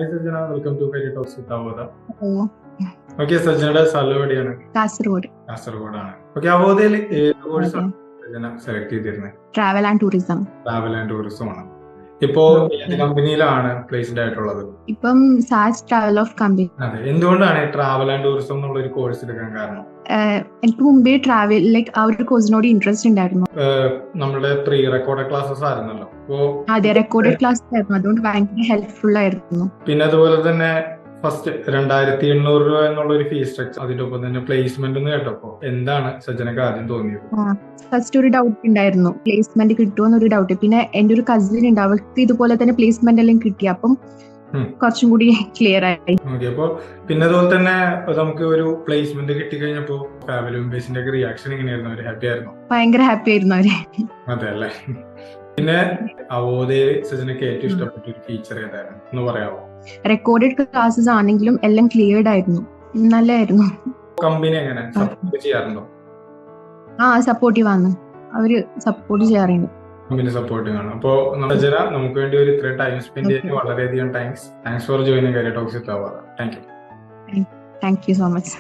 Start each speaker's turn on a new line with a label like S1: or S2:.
S1: Hi Sajana, welcome to Career Talks with Avodha.
S2: Hello.
S1: Okay, Sajana സ്ഥലം എവിടെയാണ്?
S2: Kasaragod.
S1: Okay, അവോധയിൽ ഏത് കോഴ്സാണ് സജന സെലക്ട് ചെയ്തിരുന്നത്?
S2: Travel and tourism.
S1: Travel and tourism ആണ്. ഇപ്പോ ഏത് കമ്പനിയിലാണ് പ്ലേസ്ഡ് ആയിട്ടുള്ളത്?
S2: ഇപ്പം സാസ് ട്രാവൽ ഓഫ് കമ്പനി.
S1: അതെ, എന്തുകൊണ്ടാണ് ട്രാവൽ ആൻഡ് ടൂറിസം എന്നുള്ള ഒരു കോഴ്സ് എടുക്കാൻ കാരണം?
S2: എനിക്ക് മുമ്പേ ട്രാവൽ ആ ഒരു കോഴ്സിനോട് ഇൻട്രസ്റ്റ് ഉണ്ടായിരുന്നു.
S1: നമ്മുടെ പ്രീ റെക്കോർഡ് ക്ലാസ്സസ് ആയിരുന്നല്ലോ.
S2: അതെ, റെക്കോർഡഡ് ക്ലാസ് ആയിരുന്നു, അതുകൊണ്ട് ഭയങ്കര ഹെൽപ്ഫുൾ ആയിരുന്നു.
S1: പിന്നെ അതുപോലെ തന്നെ ഫസ്റ്റ് 2800 രൂപ എന്നുള്ള ഒരു ഫീസ് സ്ട്രക്ചർ, അതിന്റെ ഒപ്പം തന്നെ പ്ലേസ്മെന്റ് എന്ന് കേട്ടപ്പോ എന്താണ് സജ്ജനക്ക് ആദ്യം തോന്നിയത്?
S2: ഫസ്റ്റ് ഒരു ഡൗട്ട് ഉണ്ടായിരുന്നു, പ്ലേസ്മെന്റ് കിട്ടുമെന്നൊരു ഡൗട്ട്. പിന്നെ എന്റെ ഒരു കസിൻ ഉണ്ട്, അവൾക്ക് ഇതുപോലെ തന്നെ പ്ലേസ്മെന്റ് എല്ലാം കിട്ടി, അപ്പം കുറച്ചും കൂടി ക്ലിയർ ആയി.
S1: അപ്പൊ പിന്നെ അതുപോലെ തന്നെ നമുക്ക് ഒരു പ്ലേസ്മെന്റ് കിട്ടിക്കഴിഞ്ഞപ്പോ ഫാമിലി മെമ്പേഴ്സിന്റെ ഒക്കെ റിയാക്ഷൻ എങ്ങനെയായിരുന്നു? അവര് ഹാപ്പി ആയിരുന്നു?
S2: ഭയങ്കര ഹാപ്പി ആയിരുന്നു അവര്.
S1: അതെ അല്ലേ. പിന്നെ അവോധയിൽ സജനക്ക് ഏറ്റവും ഇഷ്ടപ്പെട്ട ഒരു ഫീച്ചർ ഏതായിരുന്നു എന്ന് പറയാമോ?
S2: റെക്കോർഡഡ് ക്ലാസ്സസ് ആണെങ്കിലും എല്ലാം ക്ലിയർഡ് ആയിരുന്നു, നല്ലായിരുന്നു.
S1: കമ്പനി എങ്ങനെ സപ്പോർട്ട് ചെയ്യാറുണ്ടോ?
S2: സപ്പോർട്ടീവ് ആണ്, അവര് സപ്പോർട്ട് ചെയ്യാറുണ്ട്.
S1: കമ്പനി സപ്പോർട്ടിംഗ് ആണ്. അപ്പോ നമുക്ക് വേണ്ടി ഒരു ഇത്ര ടൈം സ്പെൻഡ് ചെയ്യാൻ വളരെയധികം thanks for joining Career Talks with Avodha. Thank you.
S2: Thank you so much.